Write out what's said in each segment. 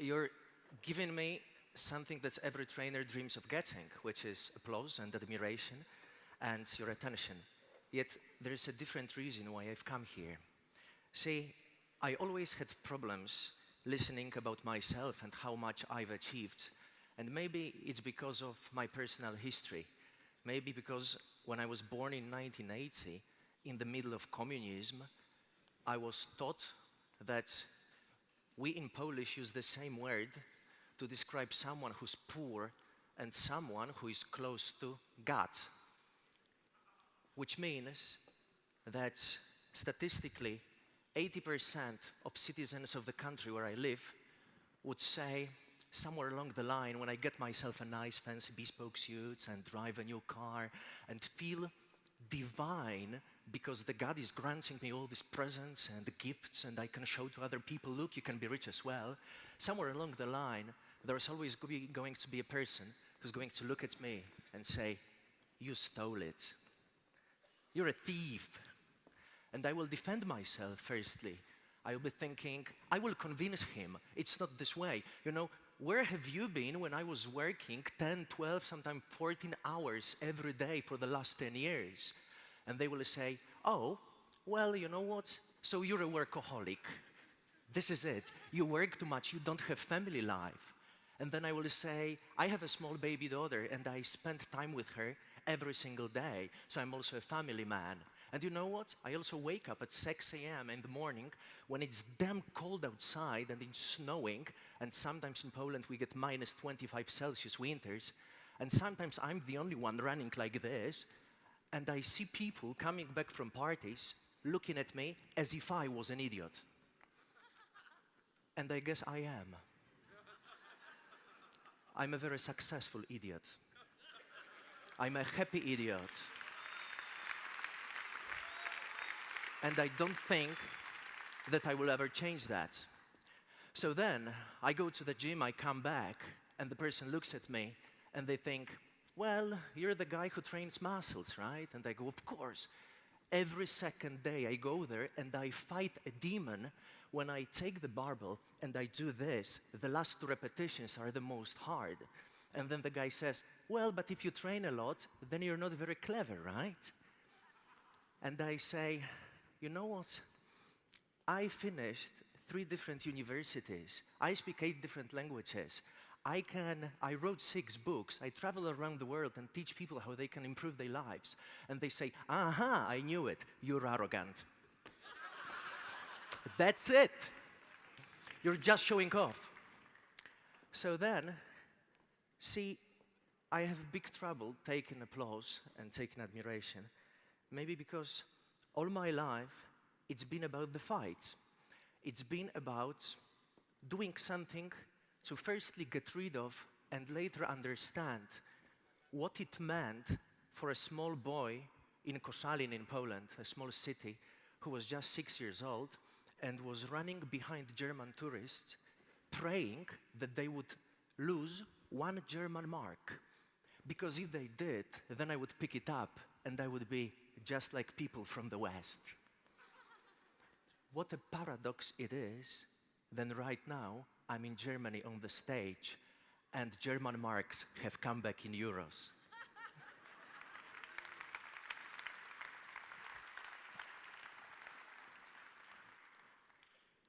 you're giving me something that every trainer dreams of getting, which is applause and admiration and your attention. Yet there is a different reason why I've come here. See, I always had problems listening about myself and how much I've achieved. And maybe it's because of my personal history. Maybe because when I was born in 1980, in the middle of communism, I was taught that we in Polish use the same word to describe someone who's poor and someone who is close to God. Which means that statistically, 80% of citizens of the country where I live would say somewhere along the line, when I get myself a nice fancy bespoke suit and drive a new car and feel divine because the God is granting me all these presents and gifts and I can show to other people, look, you can be rich as well. Somewhere along the line, there's always going to be a person who's going to look at me and say, you stole it. You're a thief. And I will defend myself, firstly. I will be thinking, I will convince him. It's not this way. You know, where have you been when I was working 10, 12, sometimes 14 hours every day for the last 10 years? And they will say, oh, well, you know what? So you're a workaholic. This is it. You work too much. You don't have family life. And then I will say, I have a small baby daughter and I spend time with her every single day. So I'm also a family man. And you know what? I also wake up at 6 a.m. in the morning when it's damn cold outside and it's snowing. And sometimes in Poland we get minus 25 Celsius winters. And sometimes I'm the only one running like this. And I see people coming back from parties looking at me as if I was an idiot. And I guess I am. I'm a very successful idiot. I'm a happy idiot. And I don't think that I will ever change that. So then, I go to the gym, I come back, and the person looks at me, and they think, well, you're the guy who trains muscles, right? And I go, of course. Every second day I go there, and I fight a demon when I take the barbell, and I do this. The last 2 repetitions are the most hard. And then the guy says, well, but if you train a lot, then you're not very clever, right? And I say, you know what? I finished 3 different universities. I speak 8 different languages. I wrote 6 books. I travel around the world and teach people how they can improve their lives. And they say, aha, I knew it. You're arrogant. That's it. You're just showing off. So then, see, I have big trouble taking applause and taking admiration. Maybe because all my life, it's been about the fight. It's been about doing something to firstly get rid of and later understand what it meant for a small boy in Koszalin in Poland, a small city, who was just 6 years old and was running behind German tourists, praying that they would lose 1 German mark. Because if they did, then I would pick it up and I would be just like people from the West. What a paradox it is, then right now I'm in Germany on the stage and German marks have come back in euros.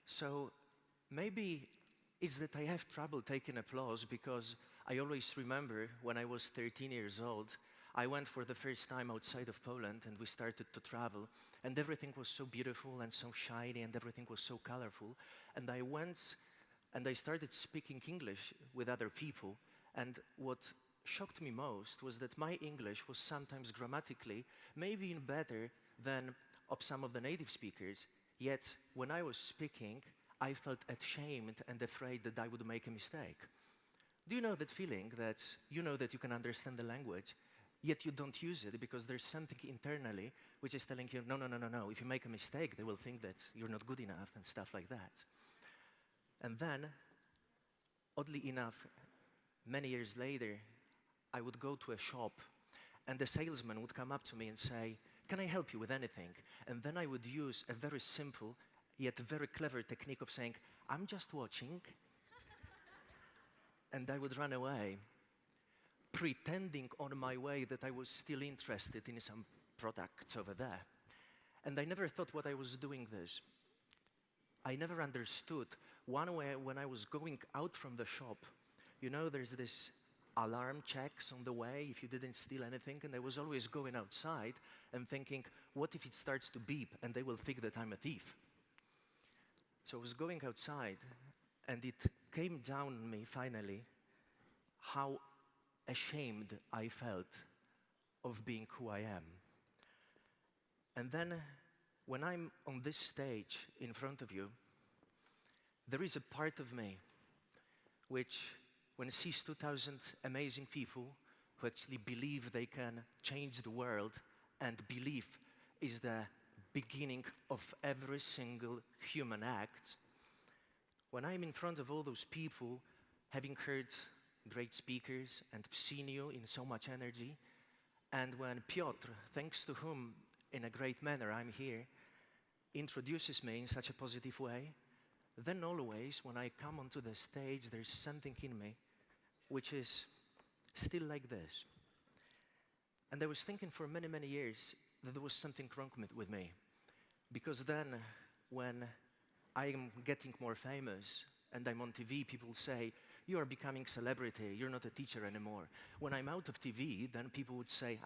So maybe it's that I have trouble taking applause because I always remember when I was 13 years old, I went for the first time outside of Poland and we started to travel and everything was so beautiful and so shiny and everything was so colorful. And I went and I started speaking English with other people, and what shocked me most was that my English was sometimes grammatically maybe even better than of some of the native speakers, yet when I was speaking, I felt ashamed and afraid that I would make a mistake. Do you know that feeling that you know that you can understand the language, yet you don't use it because there's something internally which is telling you, no, no, no, no, no, if you make a mistake, they will think that you're not good enough and stuff like that. And then, oddly enough, many years later, I would go to a shop and the salesman would come up to me and say, can I help you with anything? And then I would use a very simple yet very clever technique of saying, I'm just watching. and I would run away, pretending on my way that I was still interested in some products over there. And I never thought what I was doing this. I never understood. One way, when I was going out from the shop, you know, there's this alarm checks on the way if you didn't steal anything, and I was always going outside and thinking, what if it starts to beep and they will think that I'm a thief? So I was going outside, and it came down on me finally how ashamed I felt of being who I am. And then when I'm on this stage in front of you, there is a part of me which, when it sees 2,000 amazing people who actually believe they can change the world, and belief is the beginning of every single human act, when I'm in front of all those people, having heard great speakers and seen you in so much energy, and when Piotr, thanks to whom in a great manner I'm here, introduces me in such a positive way, then always when I come onto the stage, there's something in me which is still like this. And I was thinking for many, many years that there was something wrong with me. Because then, when I'm getting more famous and I'm on TV, people say, you are becoming celebrity, you're not a teacher anymore. When I'm out of TV, then people would say,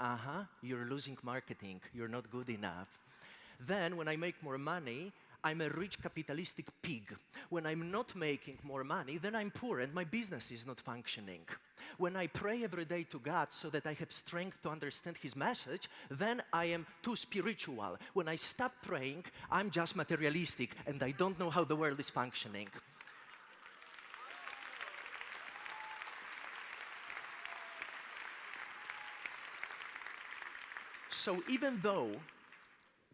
you're losing marketing, you're not good enough. Then, when I make more money, I'm a rich capitalistic pig. When I'm not making more money, then I'm poor and my business is not functioning. When I pray every day to God so that I have strength to understand His message, then I am too spiritual. When I stop praying, I'm just materialistic and I don't know how the world is functioning. So even though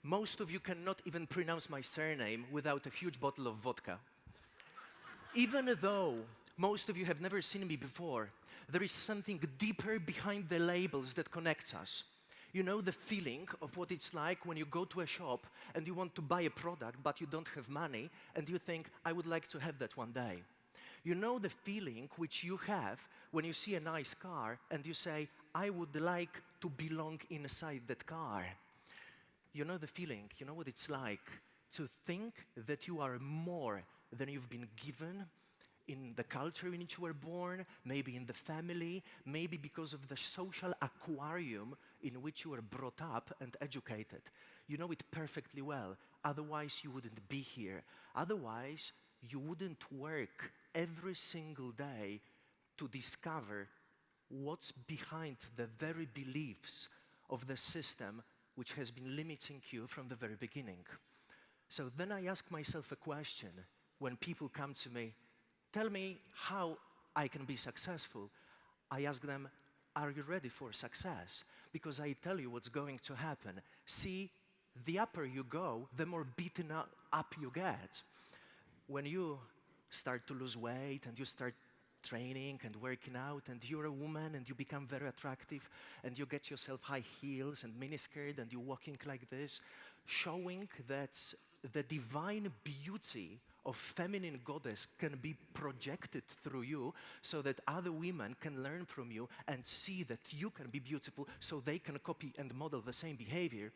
most of you cannot even pronounce my surname without a huge bottle of vodka, even though most of you have never seen me before, there is something deeper behind the labels that connects us. You know the feeling of what it's like when you go to a shop and you want to buy a product but you don't have money and you think, I would like to have that one day. You know the feeling which you have when you see a nice car and you say, I would like to belong inside that car. You know the feeling, you know what it's like to think that you are more than you've been given in the culture in which you were born, maybe in the family, maybe because of the social aquarium in which you were brought up and educated. You know it perfectly well, otherwise you wouldn't be here. Otherwise, you wouldn't work every single day to discover what's behind the very beliefs of the system which has been limiting you from the very beginning. So then I ask myself a question when people come to me, tell me how I can be successful. I ask them, are you ready for success? Because I tell you what's going to happen. See, the upper you go, the more beaten up you get. When you start to lose weight and you start training and working out and you're a woman and you become very attractive and you get yourself high heels and miniskirt and you're walking like this, showing that the divine beauty of feminine goddess can be projected through you so that other women can learn from you and see that you can be beautiful so they can copy and model the same behavior.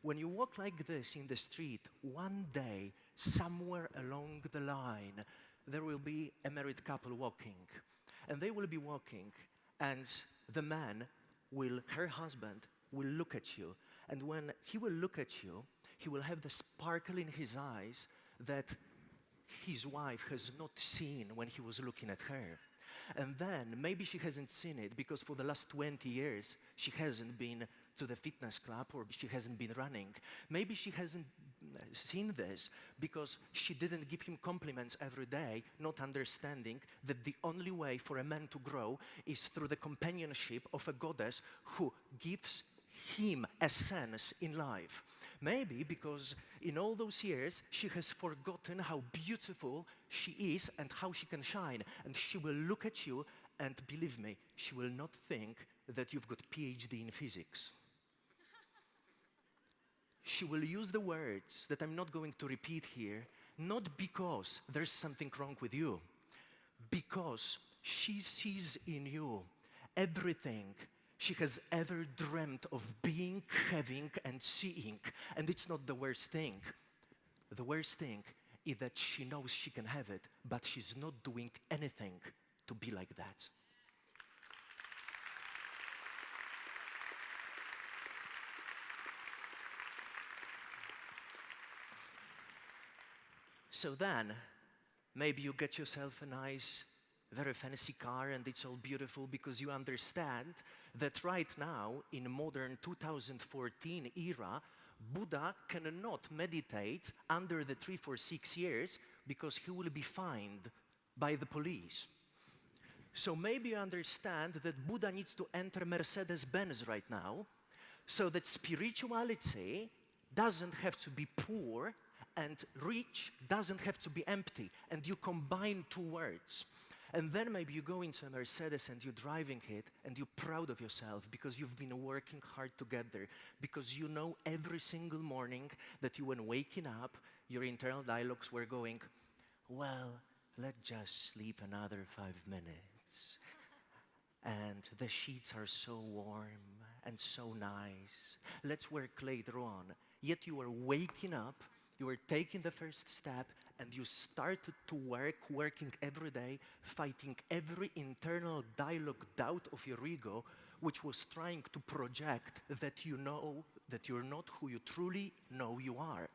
When you walk like this in the street, one day, somewhere along the line, there will be a married couple walking. And they will be walking, and the man her husband, will look at you. And when he will look at you, he will have the sparkle in his eyes that his wife has not seen when he was looking at her. And then maybe she hasn't seen it because for the last 20 years she hasn't been to the fitness club or she hasn't been running. Maybe she hasn't seen this because she didn't give him compliments every day, not understanding that the only way for a man to grow is through the companionship of a goddess who gives him a sense in life. Maybe because in all those years she has forgotten how beautiful she is and how she can shine. And she will look at you and believe me, she will not think that you've got PhD in physics. She will use the words that I'm not going to repeat here, not because there's something wrong with you, because she sees in you everything she has ever dreamt of being, having, and seeing. And it's not the worst thing. The worst thing is that she knows she can have it, but she's not doing anything to be like that. So then, maybe you get yourself a nice, very fancy car and it's all beautiful because you understand that right now, in modern 2014 era, Buddha cannot meditate under the tree for 6 years because he will be fined by the police. So maybe you understand that Buddha needs to enter Mercedes-Benz right now so that spirituality doesn't have to be poor and rich doesn't have to be empty, and you combine two words. And then maybe you go into a Mercedes and you're driving it and you're proud of yourself because you've been working hard together, because you know every single morning that you, when waking up, your internal dialogues were going, well, let's just sleep another 5 minutes. And the sheets are so warm and so nice. Let's work later on. Yet you are waking up, you are taking the first step, and you started to work, working every day, fighting every internal dialogue, doubt of your ego, which was trying to project that you know that you're not who you truly know you are.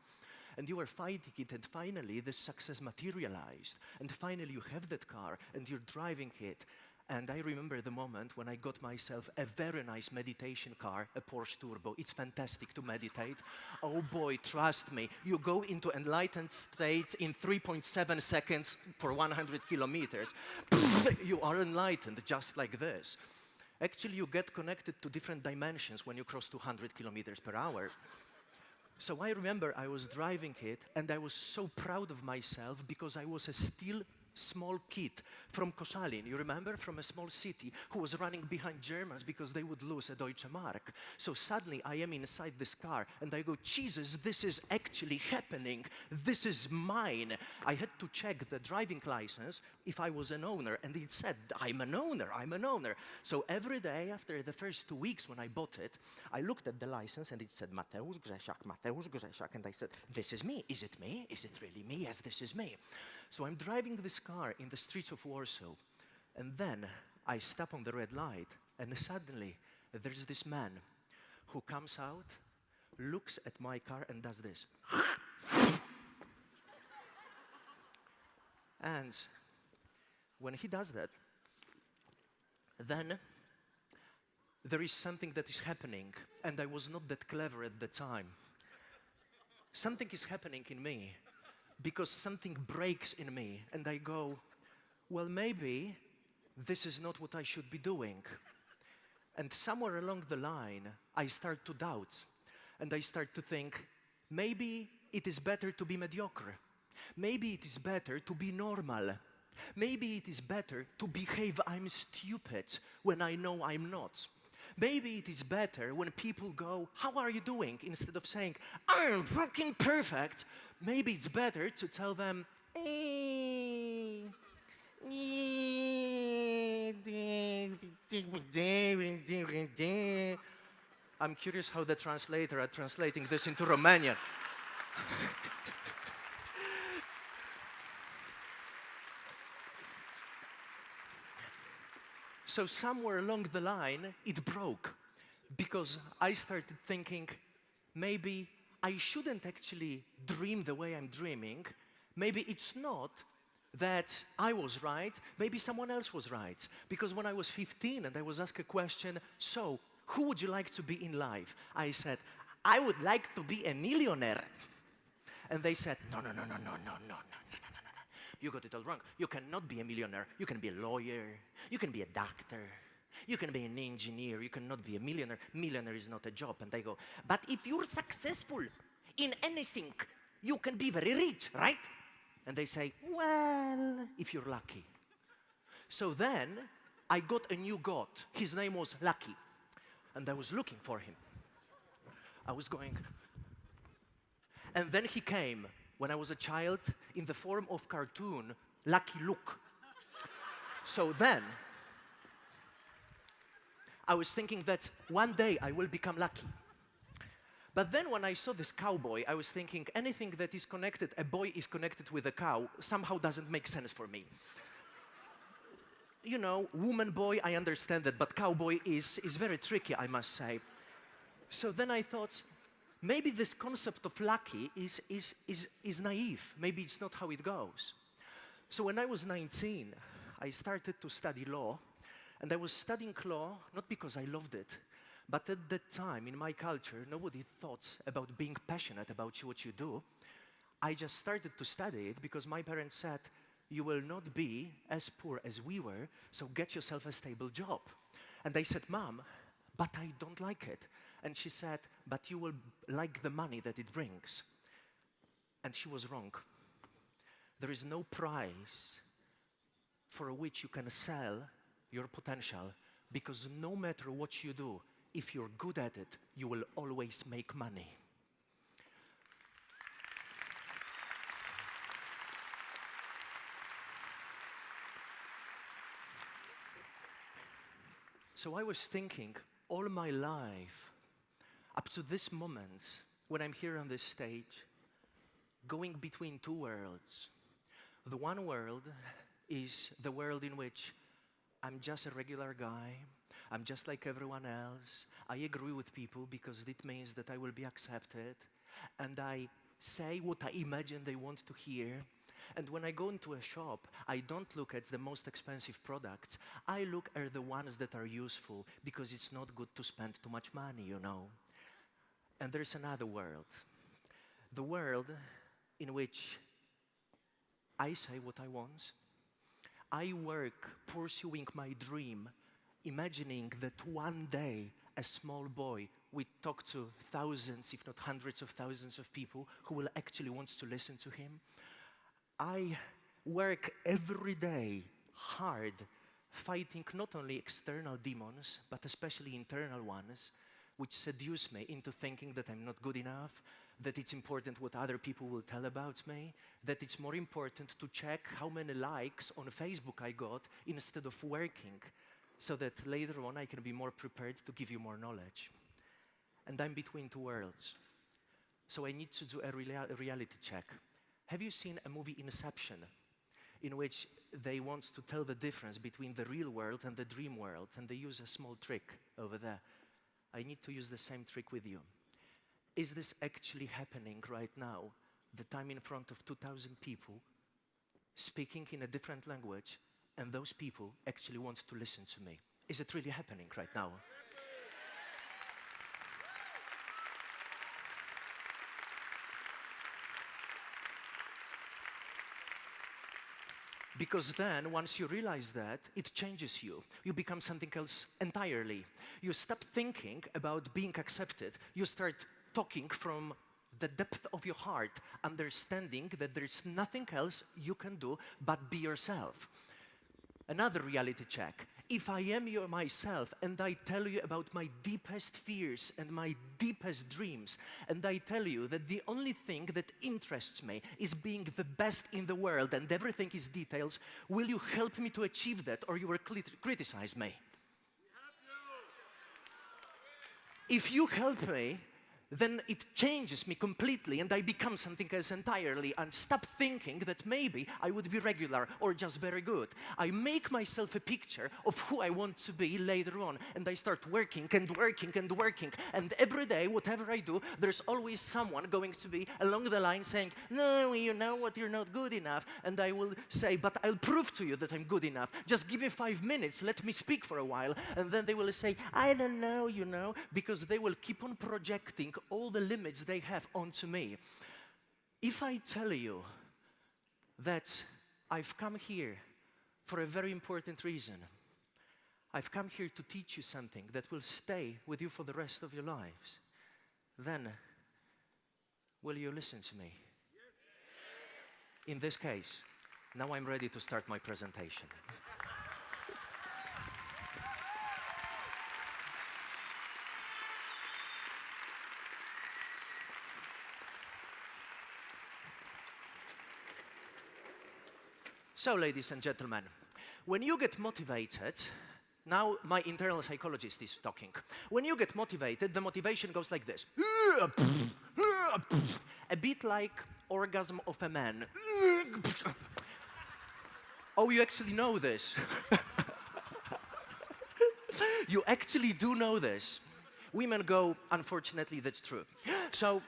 And you were fighting it, and finally this success materialized. And finally you have that car, and you're driving it. And I remember the moment when I got myself a very nice meditation car, a Porsche Turbo. It's fantastic to meditate. Oh boy, trust me, you go into enlightened states in 3.7 seconds for 100 kilometers. You are enlightened just like this. Actually, you get connected to different dimensions when you cross 200 kilometers per hour. So I remember I was driving it, and I was so proud of myself because I was a still small kid from Koszalin, you remember, from a small city, who was running behind Germans because they would lose a Deutsche Mark. So suddenly I am inside this car and I go, Jesus, this is actually happening. This is mine. I had to check the driving license if I was an owner, and it said, I'm an owner, I'm an owner. So every day after the first 2 weeks when I bought it, I looked at the license and it said, Mateusz, Grzesiak, and I said, this is me. Is it me? Is it really me? Yes, this is me. So I'm driving this car in the streets of Warsaw, and then I stop on the red light, and suddenly there's this man who comes out, looks at my car, and does this. And when he does that, then there is something that is happening, and I was not that clever at the time. Something is happening in me, because something breaks in me, and I go, well, maybe this is not what I should be doing. And somewhere along the line, I start to doubt, and I start to think, maybe it is better to be mediocre. Maybe it is better to be normal. Maybe it is better to behave I'm stupid when I know I'm not. Maybe it is better when people go, how are you doing? Instead of saying, I'm fucking perfect. Maybe it's better to tell them, I'm curious how the translator are translating this into Romanian. So somewhere along the line, it broke, because I started thinking, maybe I shouldn't actually dream the way I'm dreaming. Maybe it's not that I was right, maybe someone else was right. Because when I was 15 and I was asked a question, so who would you like to be in life? I said, I would like to be a millionaire. And they said, no. You got it all wrong. You cannot be a millionaire. You can be a lawyer. You can be a doctor. You can be an engineer. You cannot be a millionaire. Millionaire is not a job. And I go, but if you're successful in anything, you can be very rich, right? And they say, well, if you're lucky. So then I got a new god. His name was Lucky. And I was looking for him. I was going. And then he came when I was a child in the form of cartoon, Lucky Luke. So then, I was thinking that one day I will become lucky. But then when I saw this cowboy, I was thinking anything that is connected, a boy is connected with a cow, somehow doesn't make sense for me. You know, woman, boy, I understand that, but cowboy is very tricky, I must say. So then I thought, maybe this concept of lucky is naive. Maybe it's not how it goes. So when I was 19, I started to study law, and I was studying law not because I loved it, but at that time, in my culture, nobody thought about being passionate about what you do. I just started to study it because my parents said, you will not be as poor as we were, so get yourself a stable job. And I said, Mom, but I don't like it. And she said, but you will like the money that it brings. And she was wrong. There is no price for which you can sell your potential, because no matter what you do, if you're good at it, you will always make money. So I was thinking all my life, up to this moment, when I'm here on this stage, going between two worlds. The one world is the world in which I'm just a regular guy. I'm just like everyone else. I agree with people because it means that I will be accepted. And I say what I imagine they want to hear. And when I go into a shop, I don't look at the most expensive products. I look at the ones that are useful, because it's not good to spend too much money, you know. And there's another world. The world in which I say what I want. I work pursuing my dream, imagining that one day a small boy will talk to thousands, if not hundreds of thousands of people who will actually want to listen to him. I work every day hard, fighting not only external demons, but especially internal ones, which seduce me into thinking that I'm not good enough, that it's important what other people will tell about me, that it's more important to check how many likes on Facebook I got instead of working, so that later on I can be more prepared to give you more knowledge. And I'm between two worlds. So I need to do a reality check. Have you seen a movie Inception, in which they want to tell the difference between the real world and the dream world, and they use a small trick over there? I need to use the same trick with you. Is this actually happening right now, that I'm in front of 2,000 people, speaking in a different language, and those people actually want to listen to me? Is it really happening right now? Because then, once you realize that, it changes you. You become something else entirely. You stop thinking about being accepted. You start talking from the depth of your heart, understanding that there's nothing else you can do but be yourself. Another reality check. If I am myself and I tell you about my deepest fears and my deepest dreams, and I tell you that the only thing that interests me is being the best in the world and everything is details, will you help me to achieve that, or you will criticize me? If you help me, then it changes me completely and I become something else entirely, and stop thinking that maybe I would be regular or just very good. I make myself a picture of who I want to be later on, and I start working and working and working, and every day, whatever I do, there's always someone going to be along the line saying, no, you know what, you're not good enough. And I will say, but I'll prove to you that I'm good enough. Just give me 5 minutes, let me speak for a while. And then they will say, I don't know, you know, because they will keep on projecting all the limits they have onto me. If I tell you that I've come here for a very important reason, I've come here to teach you something that will stay with you for the rest of your lives, then will you listen to me? Yes. In this case, now I'm ready to start my presentation. So, ladies and gentlemen, When you get motivated, now my internal psychologist is talking. When you get motivated, the motivation goes like this. A bit like orgasm of a man. Oh, you actually know this. You actually do know this. Women go, unfortunately, that's true. So,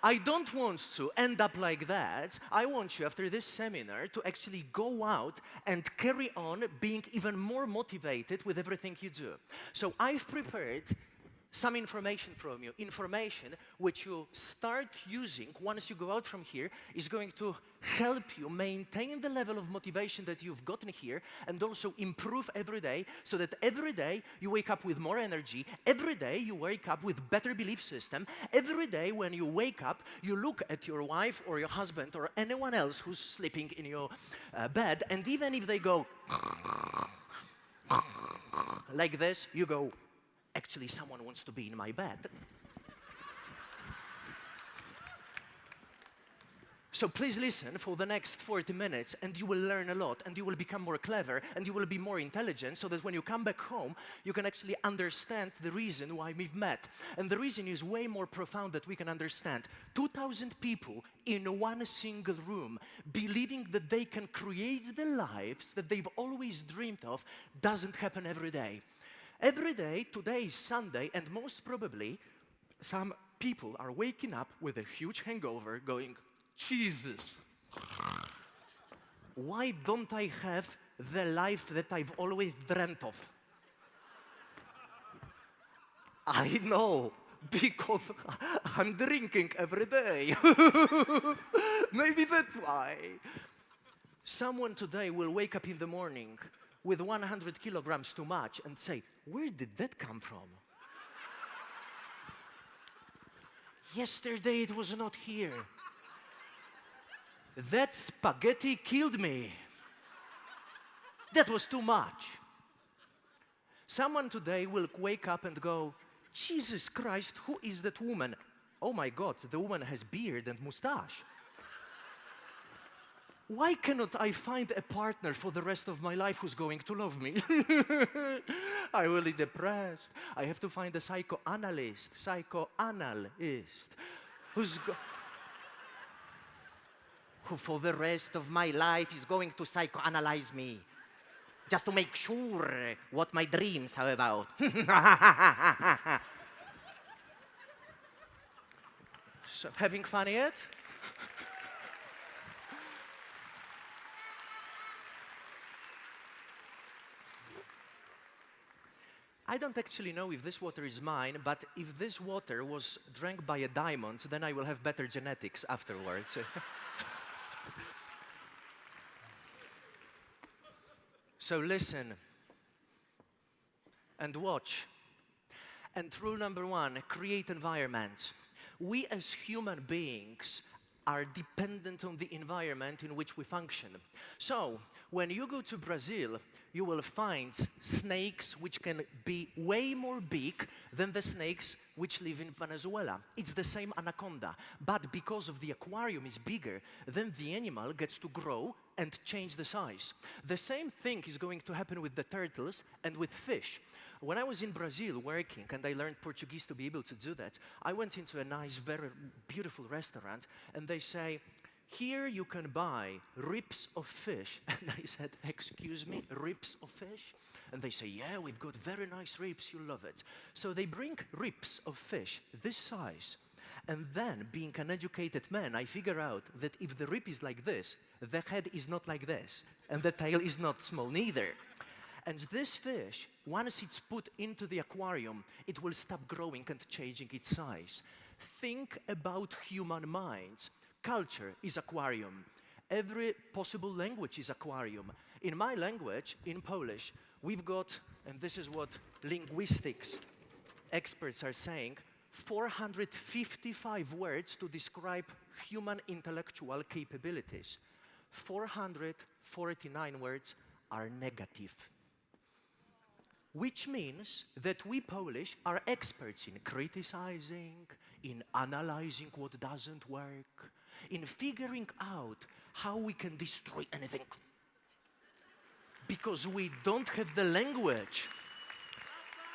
I don't want to end up like that. I want you, after this seminar, to actually go out and carry on being even more motivated with everything you do. So I've prepared some information from you, information which you start using once you go out from here is going to help you maintain the level of motivation that you've gotten here and also improve every day so that every day you wake up with more energy, every day you wake up with better belief system, every day when you wake up you look at your wife or your husband or anyone else who's sleeping in your bed, and even if they go like this, you go, actually, someone wants to be in my bed. So please listen for the next 40 minutes and you will learn a lot and you will become more clever and you will be more intelligent so that when you come back home, you can actually understand the reason why we've met. And the reason is way more profound that we can understand. 2,000 people in one single room believing that they can create the lives that they've always dreamed of doesn't happen every day. Every day, today is Sunday, and most probably, some people are waking up with a huge hangover going, Jesus, why don't I have the life that I've always dreamt of? I know, because I'm drinking every day. Maybe that's why. Someone today will wake up in the morning with 100 kilograms too much and say, where did that come from? Yesterday it was not here. That spaghetti killed me. That was too much. Someone today will wake up and go, Jesus Christ, who is that woman? Oh my God, the woman has beard and mustache. Why cannot I find a partner for the rest of my life who's going to love me? I'm really depressed. I have to find a psychoanalyst, who for the rest of my life is going to psychoanalyze me, just to make sure what my dreams are about. So, having fun yet? I don't actually know if this water is mine, but if this water was drank by a diamond, then I will have better genetics afterwards. So listen and watch. And rule number 1, create environments. We as human beings are dependent on the environment in which we function. So, when you go to Brazil, you will find snakes which can be way more big than the snakes which live in Venezuela. It's the same anaconda, but because of the aquarium is bigger, then the animal gets to grow and change the size. The same thing is going to happen with the turtles and with fish. When I was in Brazil working, and I learned Portuguese to be able to do that, I went into a nice, very beautiful restaurant, and they say, here you can buy ribs of fish. And I said, excuse me, ribs of fish? And they say, yeah, we've got very nice ribs, you'll love it. So they bring ribs of fish this size. And then, being an educated man, I figure out that if the rib is like this, the head is not like this, and the tail is not small neither. And this fish, once it's put into the aquarium, it will stop growing and changing its size. Think about human minds. Culture is aquarium. Every possible language is aquarium. In my language, in Polish, we've got, and this is what linguistics experts are saying, 455 words to describe human intellectual capabilities. 449 words are negative. Which means that we Polish are experts in criticizing, in analyzing what doesn't work, in figuring out how we can destroy anything. because we don't have the language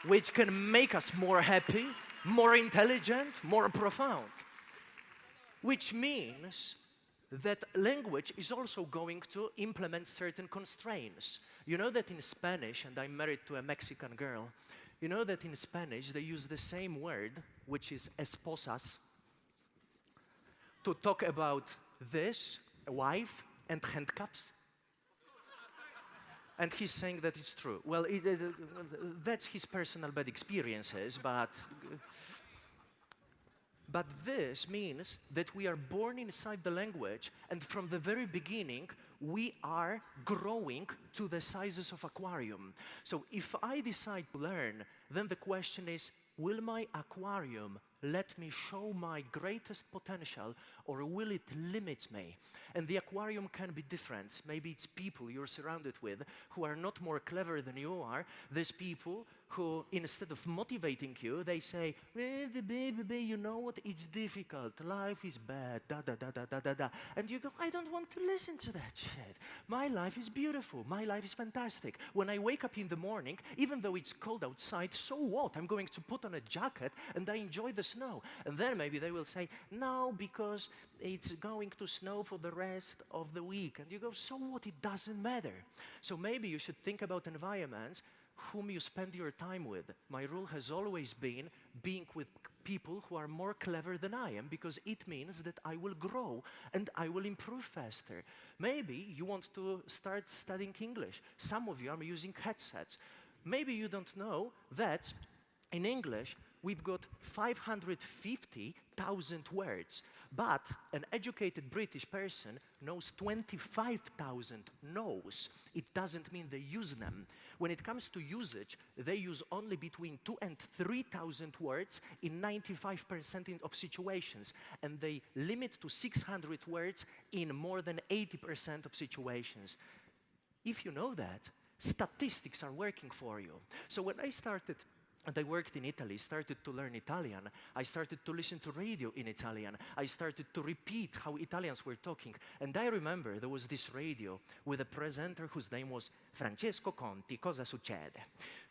which can make us more happy, more intelligent, more profound. Which means that language is also going to implement certain constraints. You know that in Spanish, and I'm married to a Mexican girl, you know that in Spanish they use the same word, which is esposas, to talk about this, a wife, and handcuffs. And he's saying that it's true. Well, that's his personal bad experiences, but this means that we are born inside the language, and from the very beginning, we are growing to the sizes of aquarium. So if I decide to learn, then the question is, will my aquarium let me show my greatest potential, or will it limit me? And the aquarium can be different. Maybe it's people you're surrounded with who are not more clever than you are. There's people who, instead of motivating you, they say, you know what, it's difficult, life is bad, da. And you go, I don't want to listen to that shit. My life is beautiful, my life is fantastic. When I wake up in the morning, even though it's cold outside, so what? I'm going to put on a jacket and I enjoy the snow. And then maybe they will say, no, because it's going to snow for the rest of the week. And you go, so what? It doesn't matter. So maybe you should think about environments whom you spend your time with. My rule has always been being with people who are more clever than I am, because it means that I will grow and I will improve faster. Maybe you want to start studying English. Some of you are using headsets. Maybe you don't know that in English we've got 550,000 words, but an educated British person knows 25,000 no's. It doesn't mean they use them. When it comes to usage, they use only between 2,000 and 3,000 words in 95% of situations, and they limit to 600 words in more than 80% of situations. If you know that, statistics are working for you. So when I started, and I worked in Italy, started to learn Italian. I started to listen to radio in Italian. I started to repeat how Italians were talking. And I remember there was this radio with a presenter whose name was Francesco Conti, Cosa succede?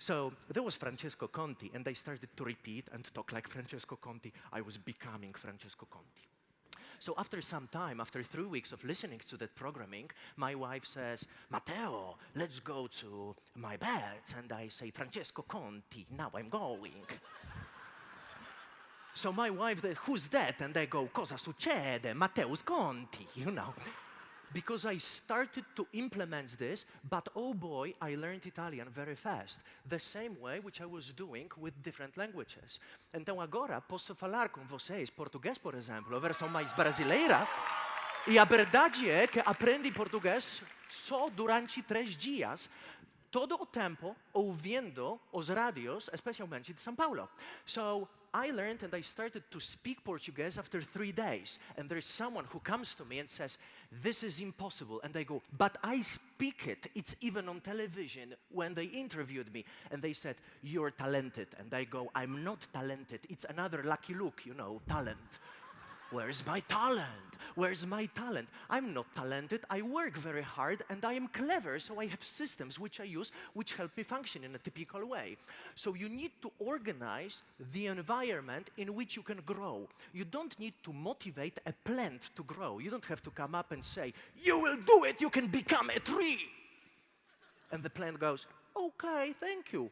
So there was Francesco Conti, and I started to repeat and talk like Francesco Conti. I was becoming Francesco Conti. So after some time, after 3 weeks of listening to that programming, my wife says, Matteo, let's go to my bed. And I say, Francesco Conti, now I'm going. So my wife, who's that? And I go, cosa succede? Mateusz Conti, you know. Because I started to implement this, but oh boy, I learned Italian very fast. The same way which I was doing with different languages. Então agora posso falar com vocês português, por exemplo, a versão mais brasileira. E a verdade é que aprendi português só durante 3 dias, todo o tempo ouvindo os rádios, especialmente de São Paulo. So I learned and I started to speak Portuguese after 3 days. And there's someone who comes to me and says, this is impossible. And I go, but I speak it. It's even on television when they interviewed me. And they said, you're talented. And I go, I'm not talented. It's another Lucky Luke, you know, talent. Where's my talent? Where's my talent? I'm not talented, I work very hard, and I am clever, so I have systems which I use, which help me function in a typical way. So you need to organize the environment in which you can grow. You don't need to motivate a plant to grow. You don't have to come up and say, you will do it, you can become a tree. And the plant goes, okay, thank you.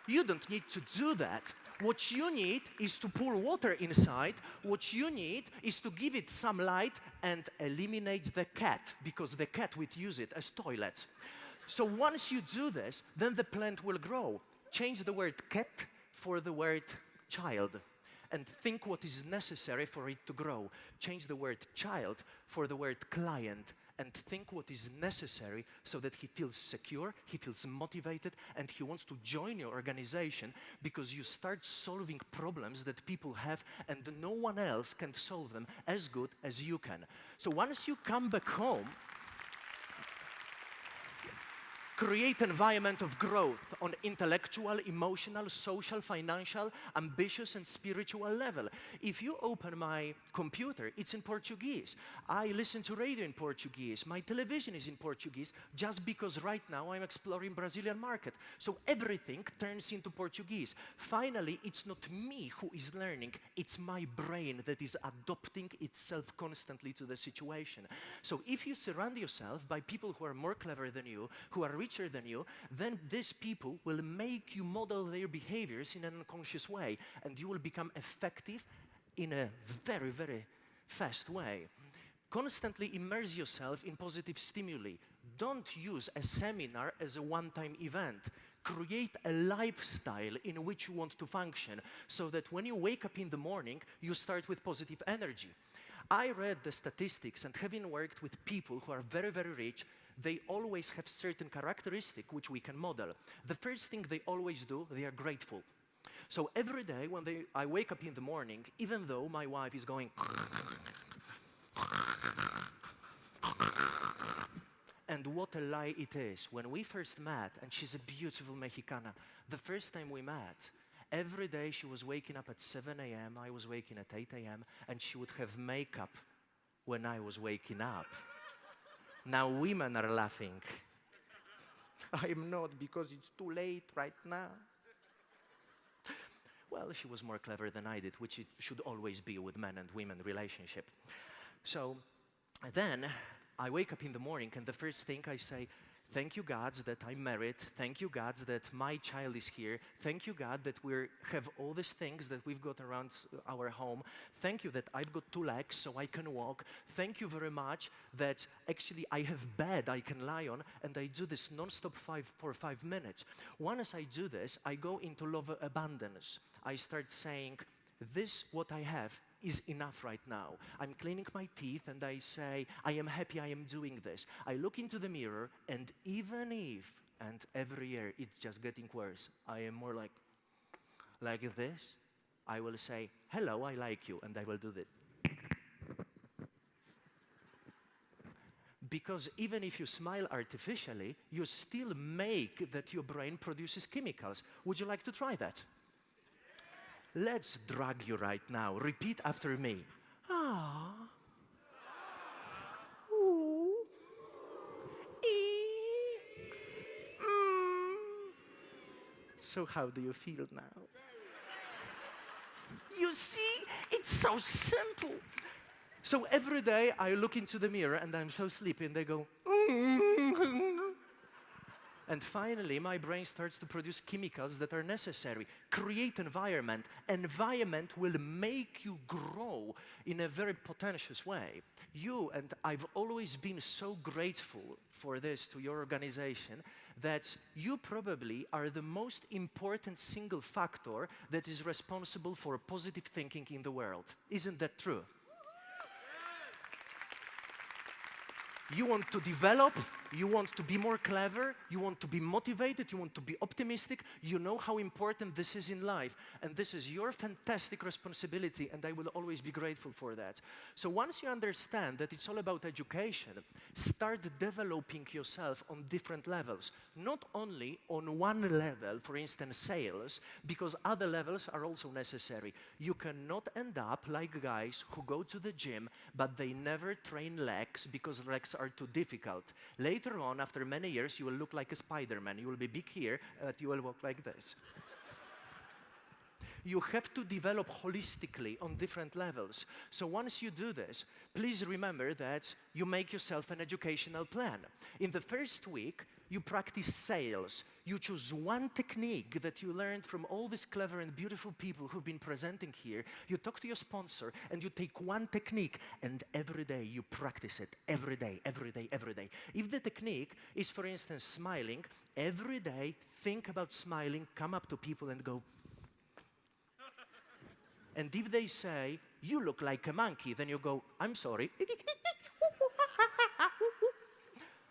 You don't need to do that. What you need is to pour water inside. What you need is to give it some light and eliminate the cat, because the cat would use it as toilet. So once you do this, then the plant will grow. Change the word cat for the word child, and think what is necessary for it to grow. Change the word child for the word client, and think what is necessary so that he feels secure, he feels motivated, and he wants to join your organization, because you start solving problems that people have and no one else can solve them as good as you can. So once you come back home, Create environment of growth on intellectual, emotional, social, financial, ambitious, and spiritual level. If you open my computer, it's in Portuguese. I listen to radio in Portuguese. My television is in Portuguese, just because right now I'm exploring Brazilian market. So everything turns into Portuguese. Finally, it's not me who is learning, it's my brain that is adopting itself constantly to the situation. So if you surround yourself by people who are more clever than you, who are richer than you, then these people will make you model their behaviors in an unconscious way, and you will become effective in a very, very fast way. Constantly immerse yourself in positive stimuli. Don't use a seminar as a one-time event. Create a lifestyle in which you want to function, so that when you wake up in the morning, you start with positive energy. I read the statistics, and having worked with people who are very, very rich, they always have certain characteristics which we can model. The first thing they always do, they are grateful. So every day when I wake up in the morning, even though my wife is going and what a lie it is. When we first met, and she's a beautiful Mexicana, the first time we met, every day she was waking up at 7 a.m., I was waking at 8 a.m., and she would have makeup when I was waking up. Now women are laughing. I am not, because it's too late right now. Well, she was more clever than I did, which it should always be with men and women relationship. So then I wake up in the morning, and the first thing I say, thank you, God, that I'm married. Thank you, God, that my child is here. Thank you, God, that we have all these things that we've got around our home. Thank you that I've got 2 legs so I can walk. Thank you very much that actually I have bed I can lie on, and I do this non-stop for 5 minutes. Once I do this, I go into love abundance. I start saying, this, what I have, is enough right now. I'm cleaning my teeth and I say, I am happy I am doing this. I look into the mirror, and even if, and every year it's just getting worse, I am more like this, I will say, hello, I like you, and I will do this. Because even if you smile artificially, you still make that your brain produces chemicals. Would you like to try that? Let's drag you right now. Repeat after me. Ah. Ooh. Ee. Mm. So how do you feel now? You see, it's so simple. So every day I look into the mirror and I'm so sleepy, and they go, and finally, my brain starts to produce chemicals that are necessary. Create environment. Environment will make you grow in a very potentious way. You, and I've always been so grateful for this to your organization, that you probably are the most important single factor that is responsible for positive thinking in the world. Isn't that true? You want to develop, you want to be more clever, you want to be motivated, you want to be optimistic, you know how important this is in life, and this is your fantastic responsibility, and I will always be grateful for that. So once you understand that it's all about education, start developing yourself on different levels, not only on one level, for instance, sales, because other levels are also necessary. You cannot end up like guys who go to the gym, but they never train legs because legs are too difficult. Later on, after many years, you will look like a Spider-Man. You will be big here, but you will walk like this. You have to develop holistically on different levels. So once you do this, please remember that you make yourself an educational plan. In the first week, you practice sales. You choose one technique that you learned from all these clever and beautiful people who've been presenting here. You talk to your sponsor, and you take one technique, and every day you practice it. Every day, every day, every day. If the technique is, for instance, smiling, every day think about smiling, come up to people and go, and if they say, you look like a monkey, then you go, I'm sorry.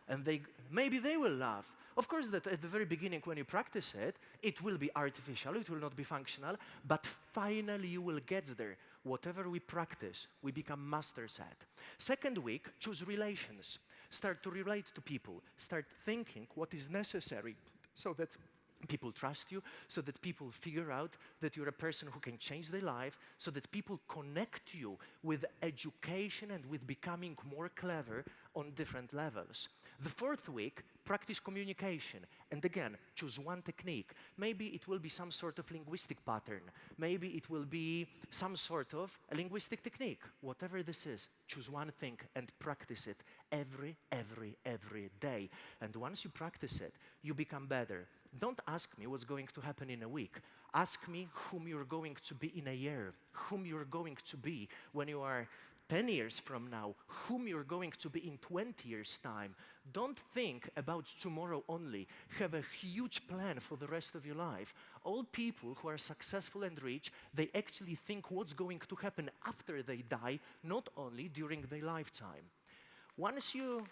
And maybe they will laugh. Of course, that at the very beginning when you practice it, it will be artificial, it will not be functional, but finally you will get there. Whatever we practice, we become masters at. Second week, choose relations. Start to relate to people. Start thinking what is necessary so that people trust you, so that people figure out that you're a person who can change their life, so that people connect you with education and with becoming more clever on different levels. The fourth week, practice communication. And again, choose one technique. Maybe it will be some sort of linguistic pattern. Maybe it will be some sort of a linguistic technique. Whatever this is, choose one thing and practice it every day. And once you practice it, you become better. Don't ask me what's going to happen in a week. Ask me whom you're going to be in a year, whom you're going to be when you are 10 years from now, whom you're going to be in 20 years' time. Don't think about tomorrow only. Have a huge plan for the rest of your life. All people who are successful and rich, they actually think what's going to happen after they die, not only during their lifetime. Once you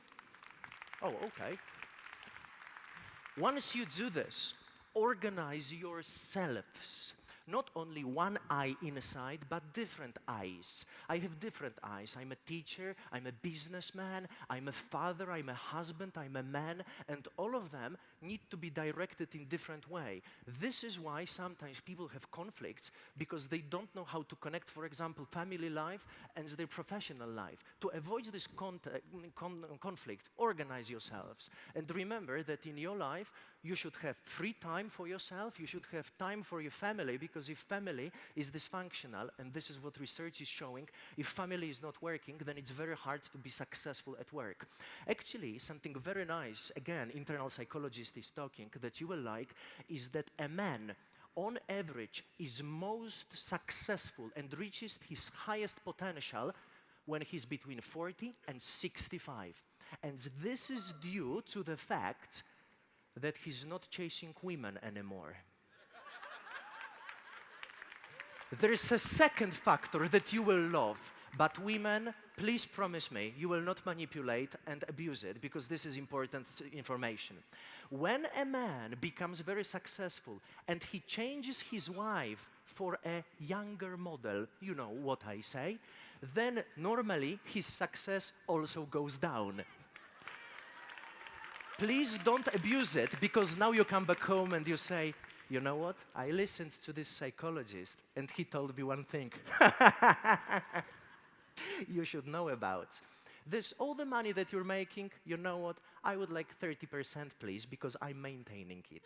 do this, organize yourselves. Not only one eye inside, but different eyes. I have different eyes. I'm a teacher, I'm a businessman, I'm a father, I'm a husband, I'm a man, and all of them need to be directed in different way. This is why sometimes people have conflicts, because they don't know how to connect, for example, family life and their professional life. To avoid this conflict, organize yourselves. And remember that in your life, you should have free time for yourself, you should have time for your family, because if family is dysfunctional, and this is what research is showing, if family is not working, then it's very hard to be successful at work. Actually, something very nice, again, internal psychologist is talking, that you will like, is that a man, on average, is most successful and reaches his highest potential when he's between 40 and 65. And this is due to the fact that he's not chasing women anymore. There is a second factor that you will love, but women, please promise me you will not manipulate and abuse it, because this is important information. When a man becomes very successful and he changes his wife for a younger model, you know what I say, then normally his success also goes down. Please don't abuse it, because now you come back home and you say, you know what? I listened to this psychologist and he told me one thing you should know about. This, all the money that you're making, you know what? I would like 30%, please, because I'm maintaining it.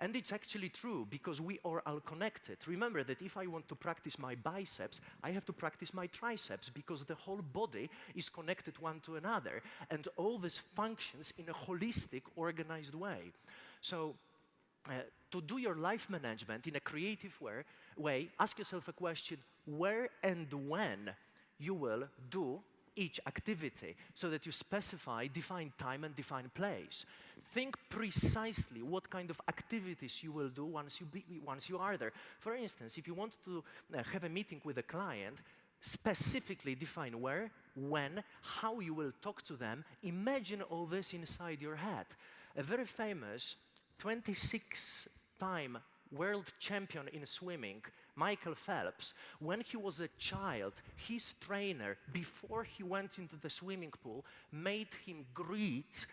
And it's actually true, because we are all connected. Remember that if I want to practice my biceps, I have to practice my triceps, because the whole body is connected one to another, and all this functions in a holistic, organized way. So, to do your life management in a creative way, ask yourself a question: where and when you will do each activity, so that you specify, define time and define place. Think precisely what kind of activities you will do once you are there. For instance, if you want to have a meeting with a client, specifically define where, when, how you will talk to them. Imagine all this inside your head. A very famous 26-time world champion in swimming, Michael Phelps, when he was a child, his trainer, before he went into the swimming pool, made him greet,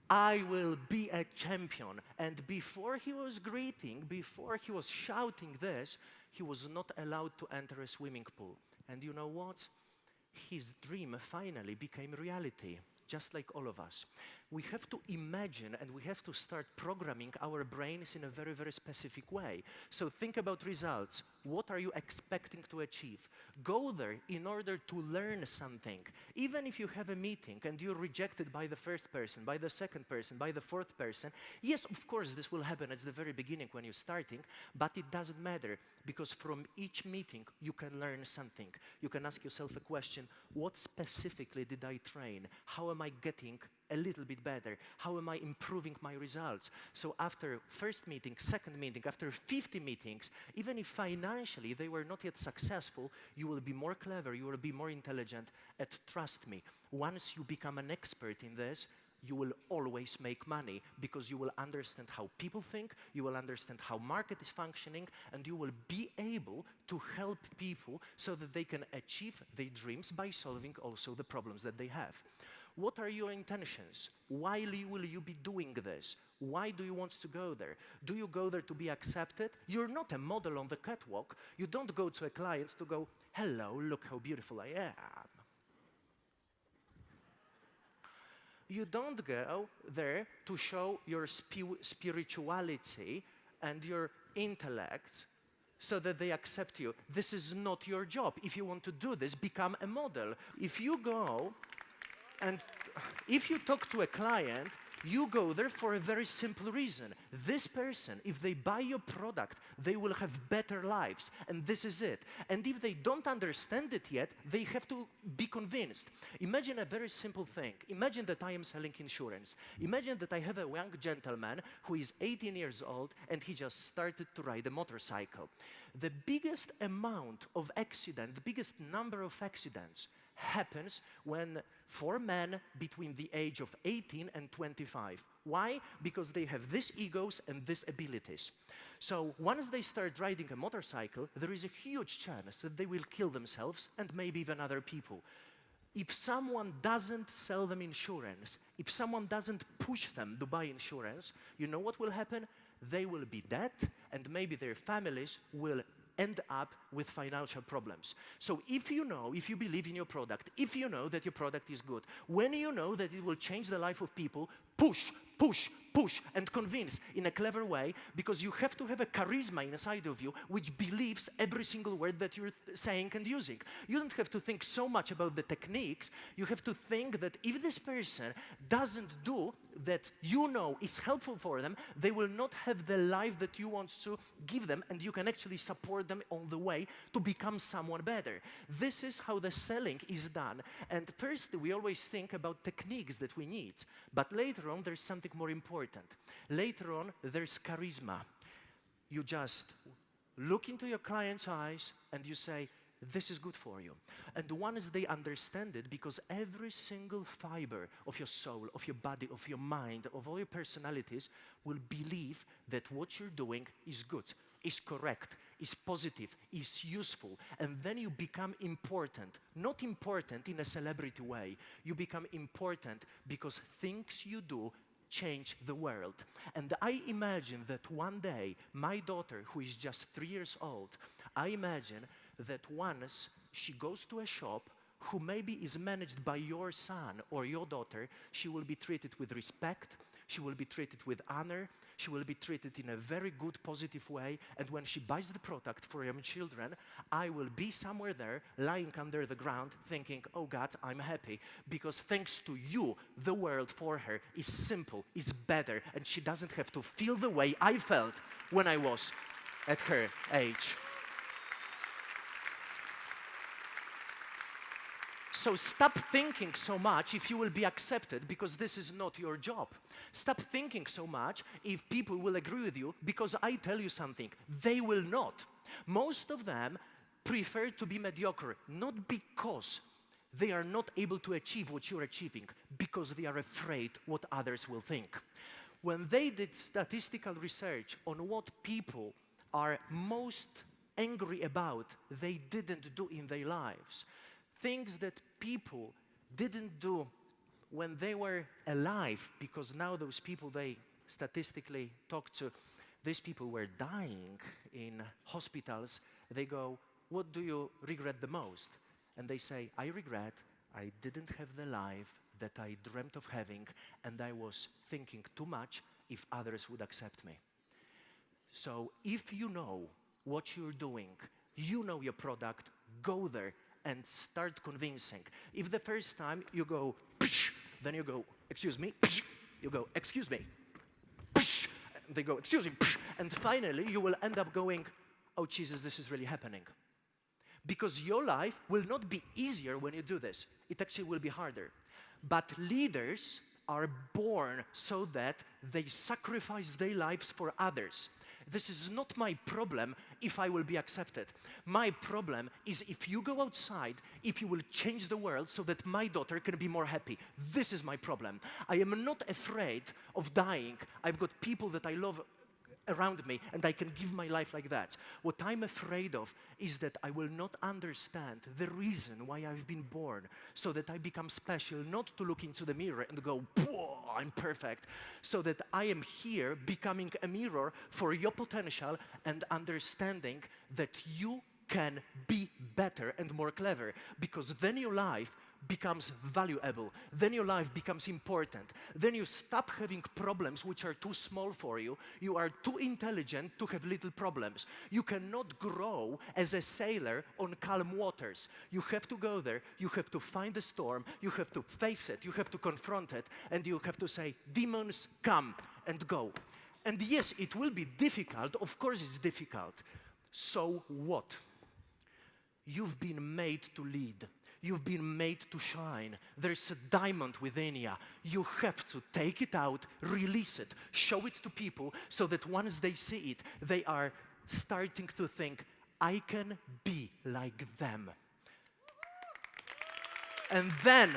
"I will be a champion." And before he was greeting, before he was shouting this, he was not allowed to enter a swimming pool. And you know what? His dream finally became reality, just like all of us. We have to imagine and we have to start programming our brains in a very, very specific way. So think about results. What are you expecting to achieve? Go there in order to learn something. Even if you have a meeting and you're rejected by the first person, by the second person, by the fourth person, yes, of course, this will happen at the very beginning when you're starting, but it doesn't matter, because from each meeting you can learn something. You can ask yourself a question: what specifically did I train? How am I getting a little bit better? How am I improving my results? So after first meeting, second meeting, after 50 meetings, even if financially they were not yet successful, you will be more clever, you will be more intelligent, and trust me, once you become an expert in this, you will always make money because you will understand how people think, you will understand how market is functioning, and you will be able to help people so that they can achieve their dreams by solving also the problems that they have. What are your intentions? Why will you be doing this? Why do you want to go there? Do you go there to be accepted? You're not a model on the catwalk. You don't go to a client to go, hello, look how beautiful I am. You don't go there to show your spirituality and your intellect so that they accept you. This is not your job. If you want to do this, become a model. If you go and if you talk to a client, you go there for a very simple reason. This person, if they buy your product, they will have better lives, and this is it. And if they don't understand it yet, they have to be convinced. Imagine a very simple thing. Imagine that I am selling insurance. Imagine that I have a young gentleman who is 18 years old, and he just started to ride a motorcycle. The biggest amount of accidents, the biggest number of accidents happens when 4 men between the age of 18 and 25. Why? Because they have these egos and these abilities. So once they start riding a motorcycle, there is a huge chance that they will kill themselves and maybe even other people. If someone doesn't sell them insurance, if someone doesn't push them to buy insurance, you know what will happen? They will be dead, and maybe their families will end up with financial problems. So if you know, if you believe in your product, if you know that your product is good, when you know that it will change the life of people, push, push, push, and convince in a clever way, because you have to have a charisma inside of you which believes every single word that you're saying and using. You don't have to think so much about the techniques. You have to think that if this person doesn't do that you know is helpful for them, they will not have the life that you want to give them, and you can actually support them on the way to become someone better. This is how the selling is done. And first, we always think about techniques that we need, but later on, there's something more important. Later on, there's charisma. You just look into your client's eyes and you say, this is good for you. And once they understand it, because every single fiber of your soul, of your body, of your mind, of all your personalities will believe that what you're doing is good, is correct, is positive, is useful, and then you become important. Not important in a celebrity way. You become important because things you do change the world. And I imagine that one day, my daughter, who is just 3 years old, I imagine that once she goes to a shop who maybe is managed by your son or your daughter, she will be treated with respect, she will be treated with honor, she will be treated in a very good, positive way, and when she buys the product for young children, I will be somewhere there, lying under the ground, thinking, oh God, I'm happy, because thanks to you, the world for her is simple, is better, and she doesn't have to feel the way I felt when I was at her age. So stop thinking so much if you will be accepted, because this is not your job. Stop thinking so much if people will agree with you, because I tell you something, they will not. Most of them prefer to be mediocre, not because they are not able to achieve what you're achieving, because they are afraid what others will think. When they did statistical research on what people are most angry about, they didn't do in their lives. Things that people didn't do when they were alive, because now those people they statistically talk to, these people were dying in hospitals. They go, what do you regret the most? And they say, I regret I didn't have the life that I dreamt of having, and I was thinking too much if others would accept me. So if you know what you're doing, you know your product, go there and start convincing. If the first time you go, psh, then you go, excuse me, psh, you go, excuse me, psh, they go, excuse me, psh, and finally you will end up going, oh Jesus, this is really happening. Because your life will not be easier when you do this. It actually will be harder. But leaders are born so that they sacrifice their lives for others. This is not my problem if I will be accepted. My problem is if you go outside, if you will change the world so that my daughter can be more happy. This is my problem. I am not afraid of dying. I've got people that I love around me, and I can give my life like that. What I'm afraid of is that I will not understand the reason why I've been born, so that I become special, not to look into the mirror and go, "Whoa, I'm perfect," so that I am here becoming a mirror for your potential and understanding that you can be better and more clever, because then your life becomes valuable, then your life becomes important, then you stop having problems which are too small for you. You are too intelligent to have little problems. You cannot grow as a sailor on calm waters. You have to go there, you have to find the storm, you have to face it, you have to confront it, and you have to say, "Demons, come," and go. And yes, it will be difficult, of course it's difficult. So what? You've been made to lead. You've been made to shine. There's a diamond within you. You have to take it out, release it, show it to people, so that once they see it, they are starting to think, "I can be like them." And then,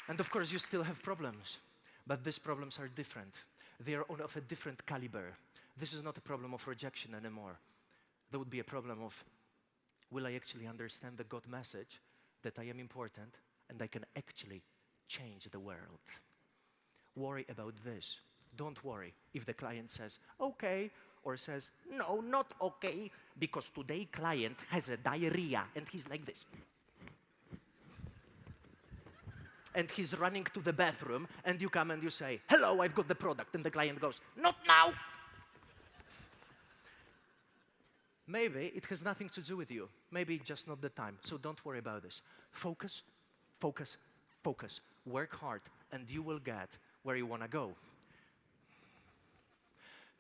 and of course you still have problems, but these problems are different. They are of a different caliber. This is not a problem of rejection anymore. There would be a problem of, will I actually understand the God message that I am important and I can actually change the world? Worry about this. Don't worry if the client says, "Okay," or says, "No, not okay, because today client has a diarrhea and he's like this." And he's running to the bathroom, and you come and you say, "Hello, I've got the product," and the client goes, "Not now." Maybe it has nothing to do with you. Maybe just not the time. So don't worry about this. Focus, focus, focus. Work hard, and you will get where you want to go.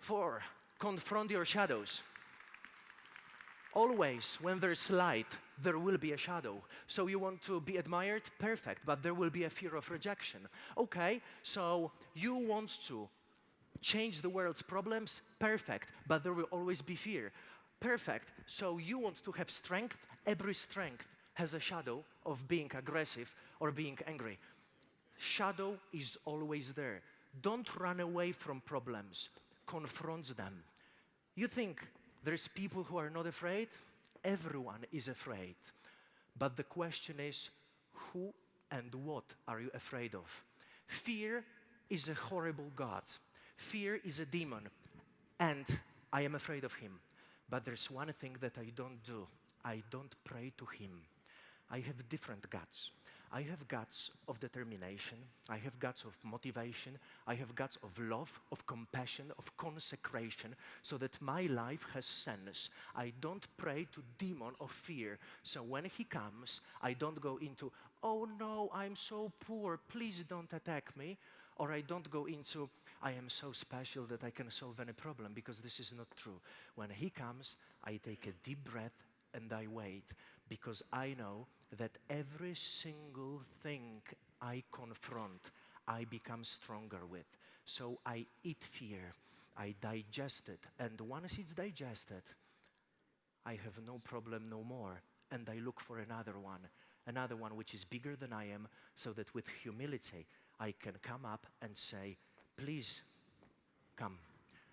4, confront your shadows. Always, when there's light, there will be a shadow. So you want to be admired? Perfect, but there will be a fear of rejection. Okay, so you want to change the world's problems? Perfect, but there will always be fear. Perfect, so you want to have strength? Every strength has a shadow of being aggressive or being angry. Shadow is always there. Don't run away from problems. Confront them. You think there's people who are not afraid? Everyone is afraid. But the question is, who and what are you afraid of? Fear is a horrible God. Fear is a demon, and I am afraid of him. But there's one thing that I don't do. I don't pray to him. I have different guts. I have guts of determination. I have guts of motivation. I have guts of love, of compassion, of consecration, so that my life has sense. I don't pray to demon of fear. So when he comes, I don't go into, "Oh no, I'm so poor, please don't attack me." Or I don't go into, "I am so special that I can solve any problem," because this is not true. When he comes, I take a deep breath and I wait, because I know that every single thing I confront, I become stronger with. So I eat fear, I digest it, and once it's digested, I have no problem no more, and I look for another one which is bigger than I am, so that with humility, I can come up and say, "Please, come."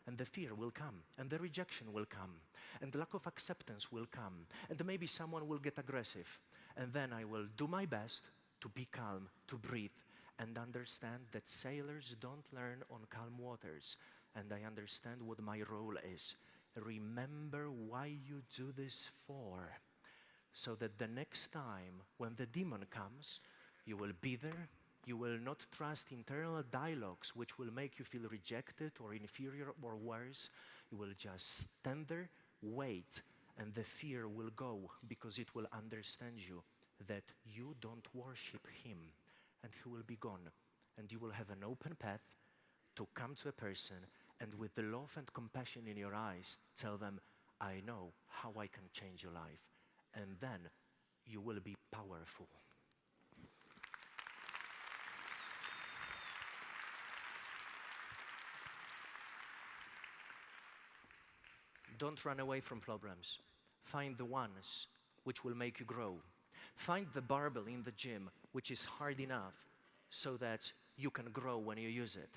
And the fear will come, and the rejection will come, and the lack of acceptance will come, and maybe someone will get aggressive. And then I will do my best to be calm, to breathe, and understand that sailors don't learn on calm waters. And I understand what my role is. Remember why you do this for, so that the next time when the demon comes, you will be there. You will not trust internal dialogues which will make you feel rejected or inferior or worse. You will just stand there, wait, and the fear will go, because it will understand you that you don't worship him, and he will be gone. And you will have an open path to come to a person, and with the love and compassion in your eyes, tell them, "I know how I can change your life." And then you will be powerful. Don't run away from problems. Find the ones which will make you grow. Find the barbell in the gym which is hard enough so that you can grow when you use it.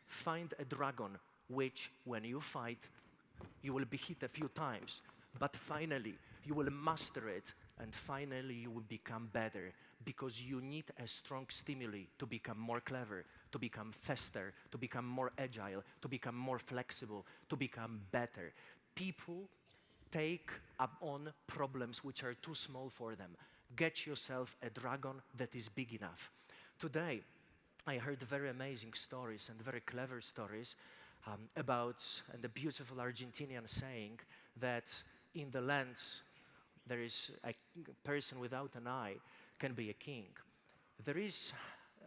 Find a dragon which, when you fight, you will be hit a few times, but finally you will master it, and finally you will become better, because you need a strong stimuli to become more clever, to become faster, to become more agile, to become more flexible, to become better. People take up on problems which are too small for them. Get yourself a dragon that is big enough. Today, I heard very amazing stories and very clever stories about the beautiful Argentinian saying that in the lands there is a person without an eye can be a king. There is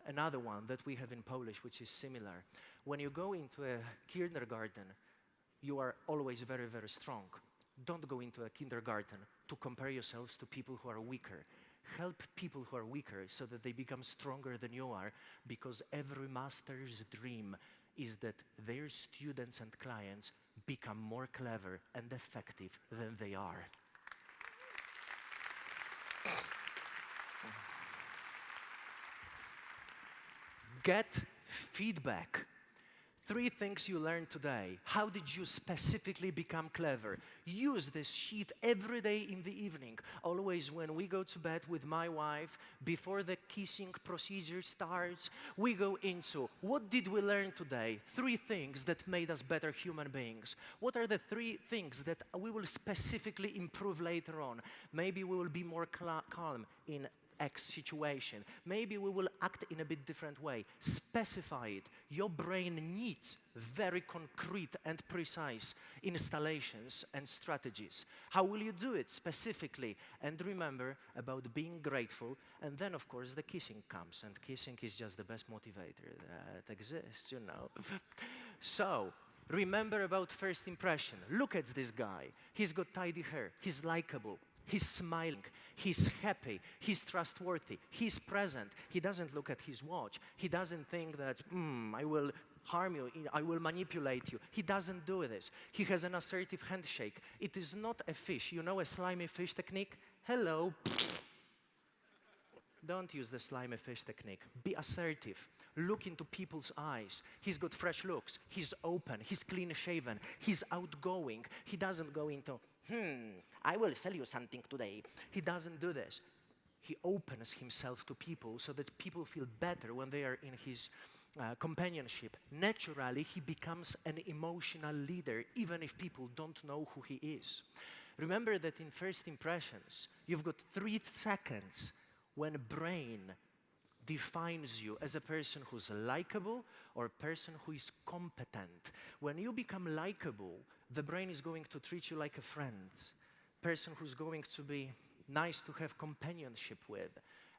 another one that we have in Polish which is similar. When you go into a kindergarten, you are always very, very strong. Don't go into a kindergarten to compare yourselves to people who are weaker. Help people who are weaker so that they become stronger than you are, because every master's dream is that their students and clients become more clever and effective than they are. Get feedback. 3 things you learned today. How did you specifically become clever? Use this sheet every day in the evening. Always when we go to bed with my wife, before the kissing procedure starts, we go into, what did we learn today? 3 things that made us better human beings. What are the 3 things that we will specifically improve later on? Maybe we will be more calm in X situation. Maybe we will act in a bit different way. Specify it. Your brain needs very concrete and precise installations and strategies. How will you do it specifically? And remember about being grateful. And then, of course, the kissing comes. And kissing is just the best motivator that exists, you know. So, remember about first impression. Look at this guy. He's got tidy hair. He's likable. He's smiling, he's happy, he's trustworthy, he's present. He doesn't look at his watch. He doesn't think that, I will harm you, I will manipulate you. He doesn't do this. He has an assertive handshake. It is not a fish. You know a slimy fish technique? Hello. Don't use the slimy fish technique. Be assertive. Look into people's eyes. He's got fresh looks. He's open. He's clean-shaven. He's outgoing. He doesn't go into, I will sell you something today. He doesn't do this. He opens himself to people so that people feel better when they are in his companionship. Naturally, he becomes an emotional leader, even if people don't know who he is. Remember that in first impressions, you've got 3 seconds when brain defines you as a person who's likable or a person who is competent. When you become likable, the brain is going to treat you like a friend, person who's going to be nice to have companionship with,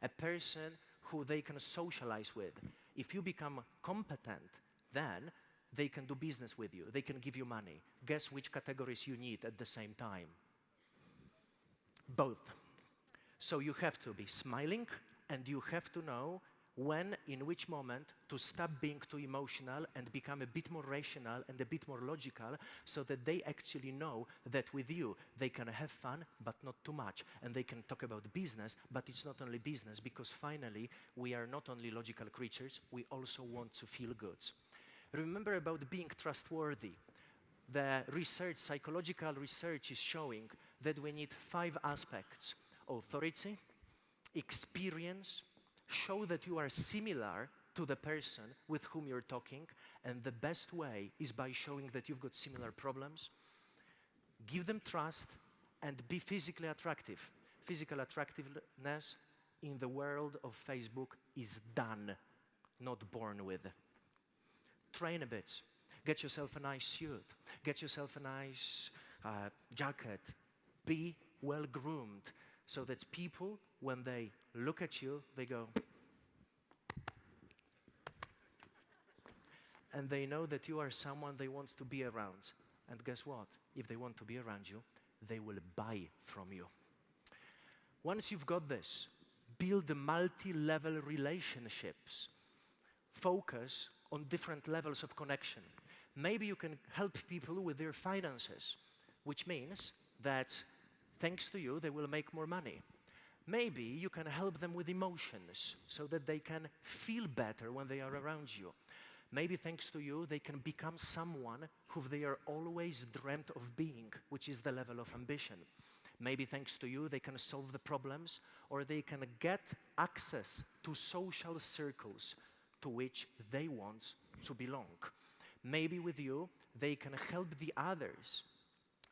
a person who they can socialize with. If you become competent, then they can do business with you. They can give you money. Guess which categories you need at the same time? Both. So you have to be smiling, and you have to know when, in which moment, to stop being too emotional and become a bit more rational and a bit more logical, so that they actually know that with you they can have fun, but not too much. And they can talk about business, but it's not only business, because finally we are not only logical creatures, we also want to feel good. Remember about being trustworthy. The research, psychological research, is showing that we need 5 aspects: authority, experience, show that you are similar to the person with whom you're talking, and the best way is by showing that you've got similar problems. Give them trust, and be physically attractive. Physical attractiveness in the world of Facebook is done, not born with. Train a bit. Get yourself a nice suit. Get yourself a nice jacket. Be well groomed, so that people, when they look at you, they go, and they know that you are someone they want to be around. And guess what? If they want to be around you, they will buy from you. Once you've got this, build multi-level relationships. Focus on different levels of connection. Maybe you can help people with their finances. which means that thanks to you, they will make more money. Maybe you can help them with emotions so that they can feel better when they are around you. Maybe thanks to you, they can become someone who they are always dreamt of being, which is the level of ambition. Maybe thanks to you, they can solve the problems, or they can get access to social circles to which they want to belong. Maybe with you, they can help the others,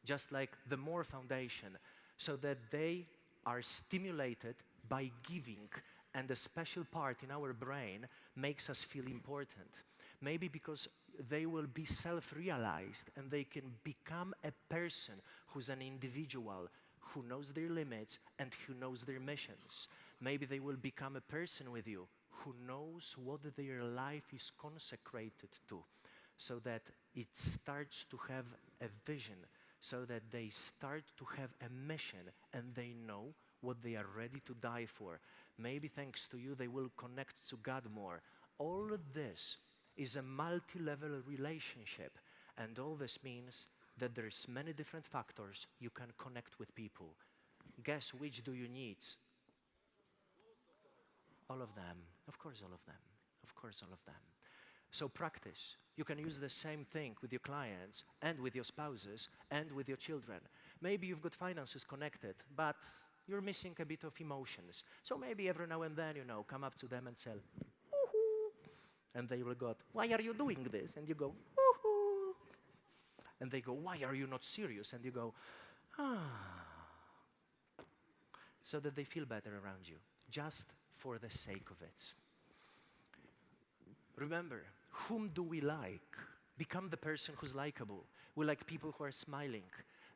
just like the More Foundation, so that they are stimulated by giving, and a special part in our brain makes us feel important. Maybe because they will be self-realized and they can become a person who's an individual, who knows their limits and who knows their missions. Maybe they will become a person with you who knows what their life is consecrated to, so that it starts to have a vision, so that they start to have a mission and they know what they are ready to die for. Maybe thanks to you, they will connect to God more. All of this is a multi-level relationship, and all this means that there's many different factors you can connect with people. Guess which do you need? All of them. Of course, all of them. Of course, all of them. So practice. You can use the same thing with your clients and with your spouses and with your children. Maybe you've got finances connected, but you're missing a bit of emotions. So maybe every now and then, come up to them and say, "Woohoo!" And they will go, "Why are you doing this?" And you go, "Woohoo!" And they go, "Why are you not serious?" And you go, "Ah." So that they feel better around you, just for the sake of it. Remember, whom do we like? Become the person who's likable. We like people who are smiling.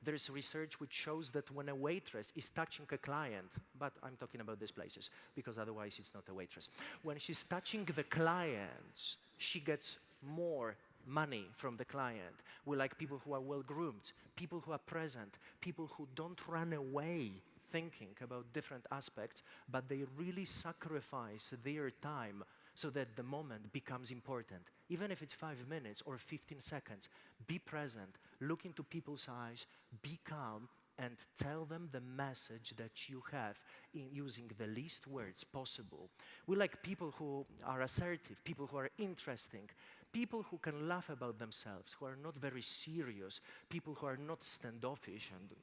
There's research which shows that when a waitress is touching a client, but I'm talking about these places, because otherwise it's not a waitress. When she's touching the clients, she gets more money from the client. We like people who are well-groomed, people who are present, people who don't run away thinking about different aspects, but they really sacrifice their time so that the moment becomes important. Even if it's 5 minutes or 15 seconds, be present, look into people's eyes, be calm, and tell them the message that you have in using the least words possible. We like people who are assertive, people who are interesting, people who can laugh about themselves, who are not very serious, people who are not standoffish and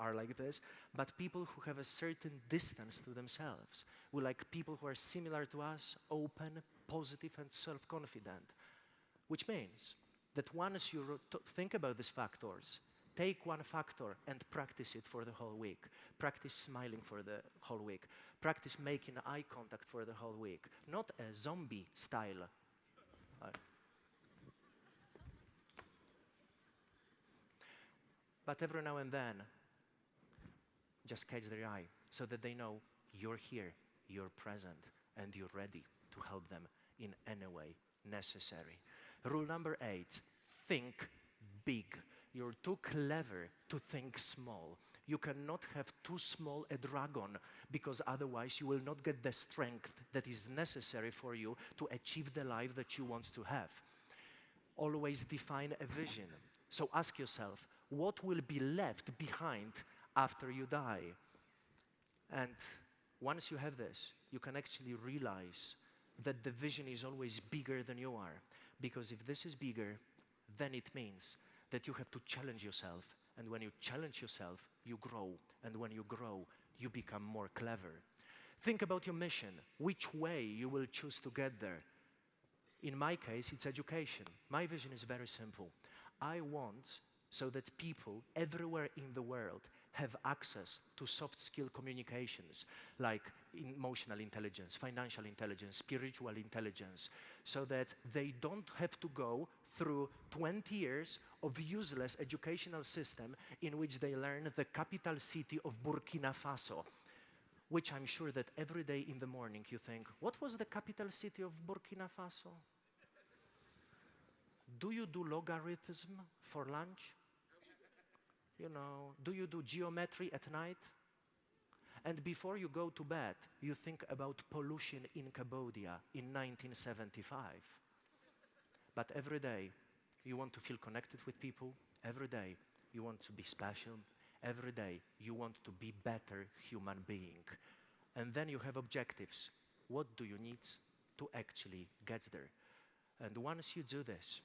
are like this, but people who have a certain distance to themselves. We like people who are similar to us, open, positive, and self-confident. Which means that once you think about these factors, take one factor and practice it for the whole week. Practice smiling for the whole week. Practice making eye contact for the whole week. Not a zombie style. But every now and then, just catch their eye so that they know you're here, you're present, and you're ready to help them in any way necessary. Rule number 8, think big. You're too clever to think small. You cannot have too small a dragon, because otherwise you will not get the strength that is necessary for you to achieve the life that you want to have. Always define a vision. So ask yourself, what will be left behind after you die? And once you have this, you can actually realize that the vision is always bigger than you are. Because if this is bigger, then it means that you have to challenge yourself. And when you challenge yourself, you grow. And when you grow, you become more clever. Think about your mission, which way you will choose to get there. In my case, it's education. My vision is very simple. I want so that people everywhere in the world have access to soft skill communications like emotional intelligence, financial intelligence, spiritual intelligence, so that they don't have to go through 20 years of useless educational system in which they learn the capital city of Burkina Faso, which I'm sure that every day in the morning you think, what was the capital city of Burkina Faso? Do you do logarithm for lunch? Do you do geometry at night? And before you go to bed, you think about pollution in Cambodia in 1975. But every day, you want to feel connected with people. Every day, you want to be special. Every day, you want to be better human being. And then you have objectives. What do you need to actually get there? And once you do this,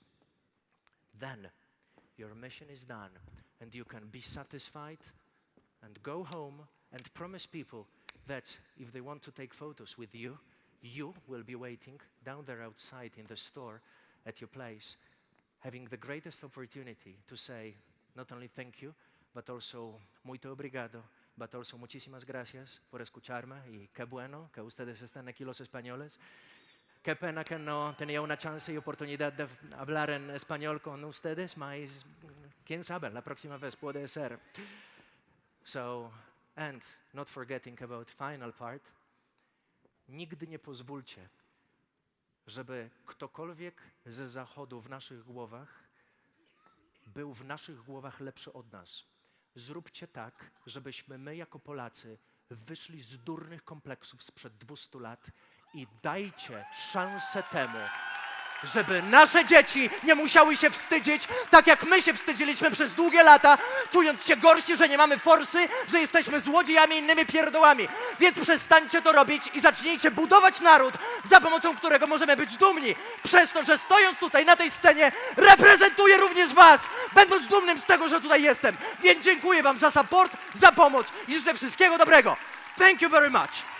then your mission is done, and you can be satisfied and go home and promise people that if they want to take photos with you, you will be waiting down there outside in the store at your place, having the greatest opportunity to say not only thank you, but also muito obrigado, but also muchísimas gracias por escucharme y qué bueno que ustedes están aquí los españoles. Qué pena que no tenía una chance y oportunidad de hablar en español con ustedes, mas quién sabe, la próxima vez puede ser. So, and not forgetting about final part, nigdy nie pozwólcie, żeby ktokolwiek ze zachodu w naszych głowach był w naszych głowach lepszy od nas. Zróbcie tak, żebyśmy my jako Polacy wyszli z durnych kompleksów sprzed 200 lat i dajcie szansę temu, żeby nasze dzieci nie musiały się wstydzić, tak jak my się wstydziliśmy przez długie lata, czując się gorsi, że nie mamy forsy, że jesteśmy złodziejami i innymi pierdołami. Więc przestańcie to robić i zacznijcie budować naród, za pomocą którego możemy być dumni. Przez to, że stojąc tutaj na tej scenie, reprezentuję również was, będąc dumnym z tego, że tutaj jestem. Więc dziękuję wam za support, za pomoc i życzę wszystkiego dobrego. Thank you very much.